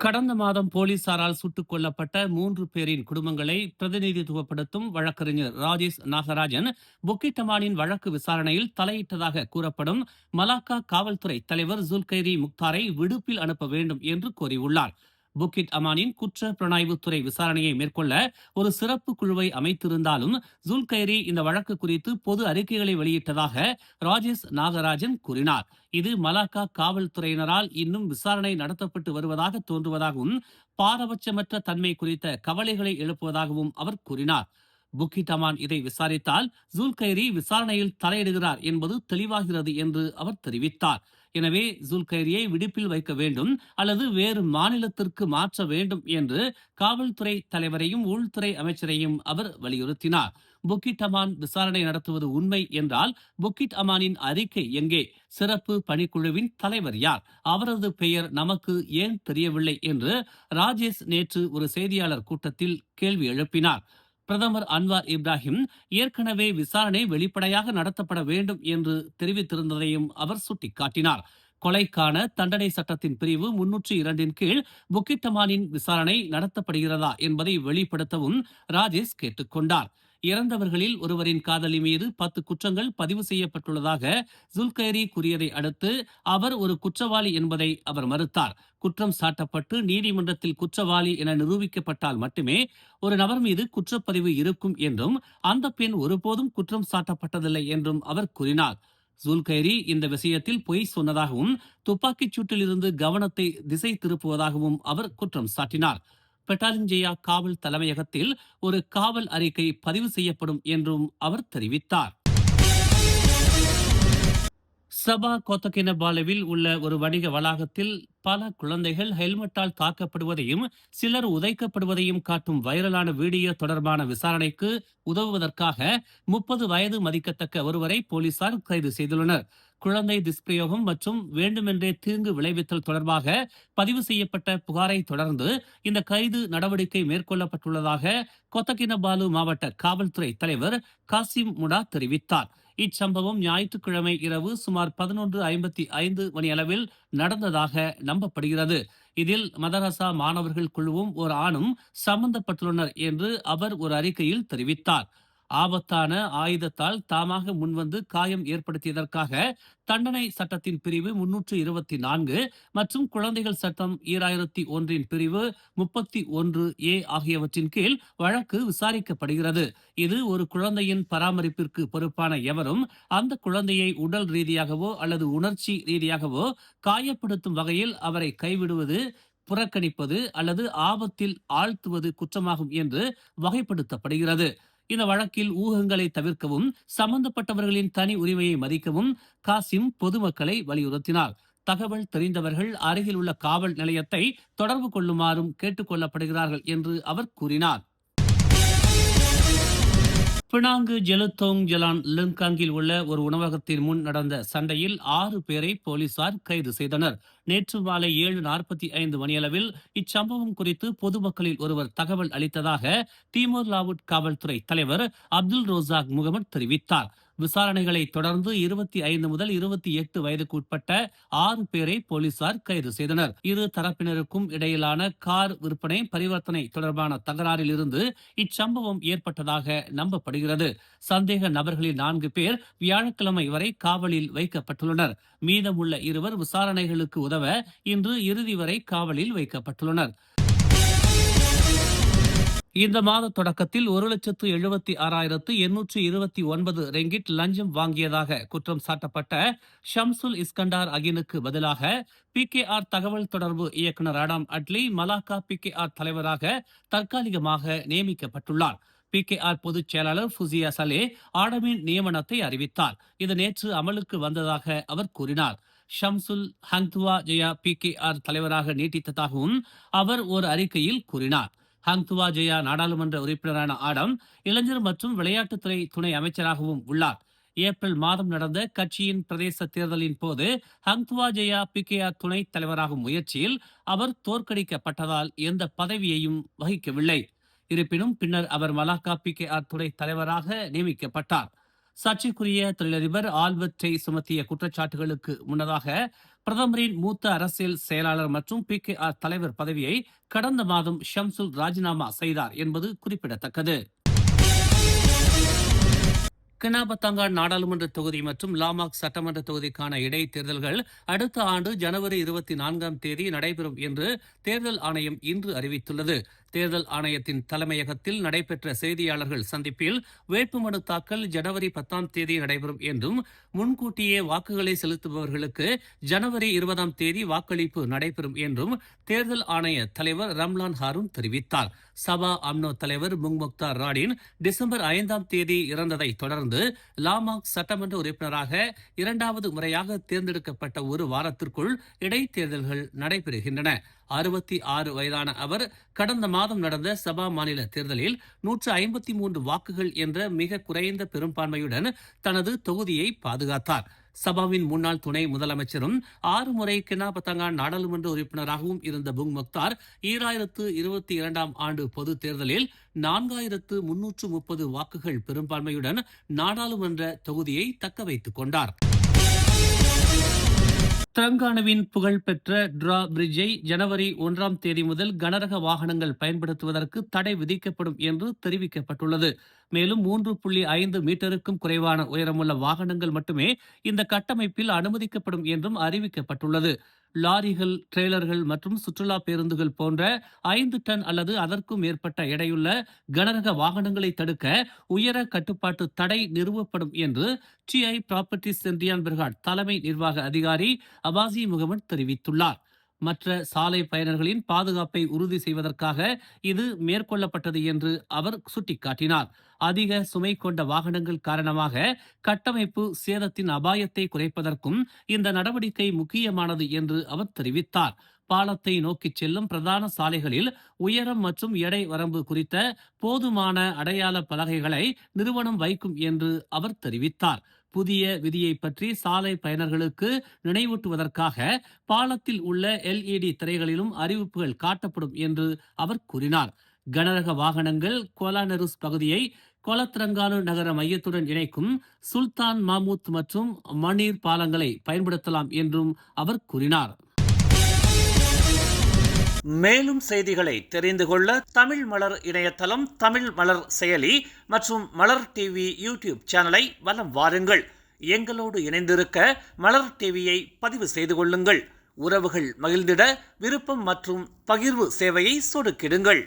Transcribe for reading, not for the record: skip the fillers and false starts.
கடந்த மாதம் போலீசாரால் சுட்டுக் கொல்லப்பட்ட 3 பேரின் குடும்பங்களை பிரதிநிதித்துவப்படுத்தும் வழக்கறிஞர் ராஜேஷ் நாகராஜன் புக்கிட்டமானின் வழக்கு விசாரணையில் தலையிட்டதாக கூறப்படும் மலாக்கா காவல்துறை தலைவர் ஜுல்கைரி முக்தாரை விடுப்பில் அனுப்ப வேண்டும் என்று கோரியுள்ளார். புக்கிட் அமானின் குற்ற புலனாய்வுத்துறை விசாரணையை மேற்கொள்ள ஒரு சிறப்பு குழுவை அமைத்திருந்தாலும் ஜுல்கைரி இந்த வழக்கு குறித்து பொது அறிக்கைகளை வெளியிட்டதாக ராஜேஷ் நாகராஜன் கூறினார். இது மலாக்கா காவல்துறையினரால் இன்னும் விசாரணை நடத்தப்பட்டு வருவதாக தோன்றுவதாகவும் பாரபட்சமற்ற தன்மை குறித்த கவலைகளை எழுப்புவதாகவும் அவர் கூறினார். புக்கிட் அமான் இதை விசாரித்தால் ஜுல்கைரி விசாரணையில் தலையிடுகிறார் என்பது தெளிவாகிறது என்று அவர் தெரிவித்தார். எனவே ஜுல்கைரியை விடுப்பில் வைக்க வேண்டும் அல்லது வேறு மாநிலத்திற்கு மாற்ற வேண்டும் என்று காவல்துறை தலைவரையும் உள்துறை அமைச்சரையும் அவர் வலியுறுத்தினார். புக்கிட் அமான் விசாரணை நடத்துவது உண்மை என்றால் புக்கிட் அமானின் அறிக்கை எங்கே? சிறப்பு பணிக்குழுவின் தலைவர் யார்? அவரது பெயர் நமக்கு ஏன் தெரியவில்லை என்று ராஜேஷ் நேற்று ஒரு செய்தியாளர் கூட்டத்தில் கேள்வி எழுப்பினார். பிரதமர் அன்வார் இப்ராஹிம் ஏற்கனவே விசாரணை வெளிப்படையாக நடத்தப்பட வேண்டும் என்று தெரிவித்திருந்ததையும் அவர் சுட்டிக்காட்டினார். கொலைக்கான தண்டனை சட்டத்தின் பிரிவு 302 கீழ் புக்கிட்டமானின் விசாரணை நடத்தப்படுகிறதா என்பதை வெளிப்படுத்தவும் ராஜேஷ் கேட்டுக்கொண்டார். இறந்தவர்களில் ஒருவரின் காதலி மீது 10 குற்றங்கள் பதிவு செய்யப்பட்டுள்ளதாக ஜுல்கைரி கூறியதை அடுத்து அவர் ஒரு குற்றவாளி என்பதை அவர் மறுத்தார். குற்றம் சாட்டப்பட்டு நீதிமன்றத்தில் குற்றவாளி என நிரூபிக்கப்பட்டால் மட்டுமே ஒரு நபர் மீது குற்றப்பதிவு இருக்கும் என்றும் அந்த பெண் ஒருபோதும் குற்றம் சாட்டப்பட்டதில்லை என்றும் அவர் கூறினார். ஜுல்கைரி இந்த விஷயத்தில் பொய் சொன்னதாகவும் துப்பாக்கிச் சூட்டில் இருந்து கவனத்தை திசை திருப்புவதாகவும் அவர் குற்றம் சாட்டினார். பெட்டாலிஞ்சயா காவல் தலைமையகத்தில் ஒரு காவல் அறிக்கை பதிவு செய்யப்படும் என்றும் அவர் தெரிவித்தார். சபா கோத்தகினபாலுவில் உள்ள ஒரு வணிக வளாகத்தில் பல குழந்தைகள் ஹெல்மெட்டால் தாக்கப்படுவதையும் சிலர் உதைக்கப்படுவதையும் காட்டும் வைரலான வீடியோ தொடர்பான விசாரணைக்கு உதவுவதற்காக 30 வயது மதிக்கத்தக்க ஒருவரை போலீசார் கைது செய்துள்ளனர். குழந்தை துஷ்பிரயோகம் மற்றும் வேண்டுமென்றே தீங்கு விளைவித்தல் தொடர்பாக பதிவு செய்யப்பட்ட புகாரை தொடர்ந்து இந்த கைது நடவடிக்கை மேற்கொள்ளப்பட்டுள்ளதாக கொத்தகினபாலு மாவட்ட காவல்துறை தலைவர் காசிம் முடா தெரிவித்தார். இச்சம்பவம் ஞாயிற்றுக்கிழமை இரவு சுமார் 11:55 மணியளவில் நடந்ததாக நம்பப்படுகிறது. இதில் மதரசா மாணவர்கள் குழுவும் ஒரு ஆணும் சம்பந்தப்பட்டுள்ளனர் என்று அவர் ஒரு அறிக்கையில் தெரிவித்தார். ஆபத்தான ஆயுதத்தால் தாமாக முன்வந்து காயம் ஏற்படுத்தியதற்காக தண்டனை சட்டத்தின் பிரிவு 324 மற்றும் குழந்தைகள் சட்டம் 2001 பிரிவு 31A ஆகியவற்றின் கீழ் வழக்கு விசாரிக்கப்படுகிறது. இது ஒரு குழந்தையின் பராமரிப்பிற்கு பொறுப்பான எவரும் அந்த குழந்தையை உடல் ரீதியாகவோ அல்லது உணர்ச்சி ரீதியாகவோ காயப்படுத்தும் வகையில் அவரை கைவிடுவது, புறக்கணிப்பது அல்லது ஆபத்தில் ஆழ்த்துவது குற்றமாகும் என்று வகைப்படுத்தப்படுகிறது. இந்த வழக்கில் ஊகங்களை தவிர்க்கவும் சம்பந்தப்பட்டவர்களின் தனி உரிமையை மதிக்கவும் காசிம் பொதுமக்களை வலியுறுத்தினார். தகவல் தெரிந்தவர்கள் அருகில் உள்ள காவல் நிலையத்தை தொடர்பு கொள்ளுமாறும் கேட்டுக் கொள்ளப்படுகிறார்கள் என்று அவர் கூறினார். பினாங்கு ஜெலுத்தோங் ஜலான் லிங்காங்கில் உள்ள ஒரு உணவகத்தின் முன் நடந்த சண்டையில் 6 பேரை போலீசார் கைது செய்தனர். நேற்று மாலை 7:45 மணியளவில் இச்சம்பவம் குறித்து பொதுமக்களில் ஒருவர் தகவல் அளித்ததாக தீமோர் லாவுட் காவல்துறை தலைவர் அப்துல் ரோசாக் முகமது தெரிவித்தார். விசாரணைகளை தொடர்ந்து 25 முதல் 28 வயதுக்கு உட்பட்ட 6 பேரை போலீசார் கைது செய்தனர். இரு தரப்பினருக்கும் இடையிலான கார் விற்பனை பரிவர்த்தனை தொடர்பான தகராறில் இருந்து இச்சம்பவம் ஏற்பட்டதாக நம்பப்படுகிறது. சந்தேக நபர்களில் 4 பேர் வியாழக்கிழமை வரை காவலில் வைக்கப்பட்டுள்ளனர். மீதமுள்ள இருவர் விசாரணைகளுக்கு உதவ இன்று இறுதி வரை காவலில் வைக்கப்பட்டுள்ளனர். இந்த மாத தொடக்கத்தில் 1,76,829 ரெங்கிட் லஞ்சம் வாங்கியதாக குற்றம் சாட்டப்பட்ட ஷம்சுல் இஸ்கண்டார் அகினுக்கு பதிலாக PKR தகவல் தொடர்பு இயக்குனர் அடாம் அட்லி மலாக்கா PKR தலைவராக தற்காலிகமாக நியமிக்கப்பட்டுள்ளார். PKR பொதுச் செயலாளர் ஃபுசியா சலே ஆடமின் நியமனத்தை அறிவித்தார். இது நேற்று அமலுக்கு வந்ததாக அவர் கூறினார். ஷம்சுல் ஹங்துவா ஜெயா PKR தலைவராக நீட்டித்ததாகவும் அவர் ஒரு அறிக்கையில் கூறினார். ஹங்துவா ஜெயா நாடாளுமன்ற உறுப்பினரான ஆடம் இளைஞர் மற்றும் விளையாட்டுத்துறை துணை அமைச்சராகவும் உள்ளார். ஏப்ரல் மாதம் நடந்த கட்சியின் பிரதேச தேர்தலின் போது ஹங்துவா ஜெயா PKR துணைத் தலைவராகும் முயற்சியில் அவர் தோற்கடிக்கப்பட்டதால் எந்த பதவியையும் வகிக்கவில்லை. இருப்பினும் பின்னர் அவர் மலாக்கா PKR துணைத் தலைவராக நியமிக்கப்பட்டார். சர்ச்சைக்குரிய தொழிலதிபர் ஆல்பர்ட்டை சுமத்திய குற்றச்சாட்டுகளுக்கு முன்னதாக பிரதமரின் மூத்த அரசியல் செயலாளர் மற்றும் PKR தலைவர் பதவியை கடந்த மாதம் ஷம்சுல் ராஜினாமா செய்தார் என்பது குறிப்பிடத்தக்கது. கினாபத்தாங்கான் நாடாளுமன்ற தொகுதி மற்றும் லாமாக் சட்டமன்ற தொகுதிக்கான இடைத்தேர்தல்கள் அடுத்த ஆண்டு ஜனவரி 24 நடைபெறும் என்று தேர்தல் ஆணையம் இன்று அறிவித்துள்ளது. தேர்தல் ஆணையத்தின் தலைமையகத்தில் நடைபெற்ற செய்தியாளர்கள் சந்திப்பில் வேட்புமனு தாக்கல் ஜனவரி 10 நடைபெறும் என்றும் முன்கூட்டியே வாக்குகளை செலுத்துபவர்களுக்கு ஜனவரி 20 வாக்களிப்பு நடைபெறும் என்றும் தேர்தல் ஆணைய தலைவர் ரம்லான் ஹாரூன் தெரிவித்தார். சபா அம்னோ தலைவர் முக்தார் ராடின் டிசம்பர் 5 இறந்ததை தொடர்ந்து லாமாக் சட்டமன்ற உறுப்பினராக இரண்டாவது முறையாக தேர்ந்தெடுக்கப்பட்ட ஒரு வாரத்திற்குள் இடைத்தேர்தல்கள் நடைபெறுகின்றன. 66 வயதான அவர் கடந்த மாதம் நடந்த சபா மாநில தேர்தலில் 153 வாக்குகள் என்ற மிக குறைந்த பெரும்பான்மையுடன் தனது தொகுதியை பாதுகாத்தார். சபாவின் முன்னாள் துணை முதலமைச்சரும் 6 முறை கினாபத்தாங்கான் நாடாளுமன்ற உறுப்பினராகவும் இருந்த முக்தார் 2022 ஆண்டு பொது தேர்தலில் 4330 வாக்குகள் பெரும்பான்மையுடன் நாடாளுமன்ற தொகுதியை தக்க வைத்துக் கொண்டார். தெலங்கானாவின் புகழ்பெற்ற டிரா பிரிட்ஜை ஜனவரி 1 முதல் கனரக வாகனங்கள் பயன்படுத்துவதற்கு தடை விதிக்கப்படும் என்று தெரிவிக்கப்பட்டுள்ளது. மேலும் 3.5 மீட்டருக்கும் குறைவான உயரமுள்ள வாகனங்கள் மட்டுமே இந்த கட்டமைப்பில் அனுமதிக்கப்படும் என்றும் அறிவிக்கப்பட்டுள்ளது. லாரிகள், ட்ரெய்லர்கள் மற்றும் சுற்றுலா பேருந்துகள் போன்ற 5 டன் அல்லது அதற்கும் மேற்பட்ட எடையுள்ள கனரக வாகனங்களை தடுக்க உயர கட்டுப்பாட்டு தடை நிறுவப்படும் என்று TI ப்ராப்பர்ட்டிஸ் சென்றியான் பிர்காட் தலைமை நிர்வாக அதிகாரி அபாசி முகமது தெரிவித்துள்ளார். மற்ற சாலை பயணர்களின் பாதுகாப்பை உறுதி செய்வதற்காக இது மேற்கொள்ளப்பட்டது என்று அவர் சுட்டிக்காட்டினார். அதிக சுமை கொண்ட வாகனங்கள் காரணமாக கட்டமைப்பு சேதத்தின் அபாயத்தை குறைப்பதற்கும் இந்த நடவடிக்கை முக்கியமானது என்று அவர் தெரிவித்தார். பாலத்தை நோக்கி செல்லும் பிரதான சாலைகளில் உயரம் மற்றும் எடை வரம்பு குறித்த போதுமான அடையாள பலகைகளை நிறுவனம் வைக்கும் என்று அவர் தெரிவித்தார். புதிய விதியை பற்றி சாலை பயணர்களுக்கு நினைவூட்டுவதற்காக பாலத்தில் உள்ள LED திரைகளிலும் அறிவிப்புகள் காட்டப்படும் என்று அவர் கூறினார். கனரக வாகனங்கள் கோலானருஸ் பகுதியை கொலத்ரங்கானு நகர மையத்துடன் இணைக்கும் சுல்தான் மாமூத் மற்றும் மணீர் பாலங்களை பயன்படுத்தலாம் என்றும் அவர் கூறினார். மேலும் செய்திகளை தெரிந்து கொள்ள தமிழ் மலர் இணையதளம், தமிழ் மலர் செயலி மற்றும் மலர் டிவி யூடியூப் சேனலை வலம் வாருங்கள். எங்களோடு இணைந்திருக்க மலர் டிவியை பதிவு செய்து கொள்ளுங்கள். உறவுகள் மகிழ்ந்திட விருப்பம் மற்றும் பகிர்வு சேவையை சொடுக்கிடுங்கள்.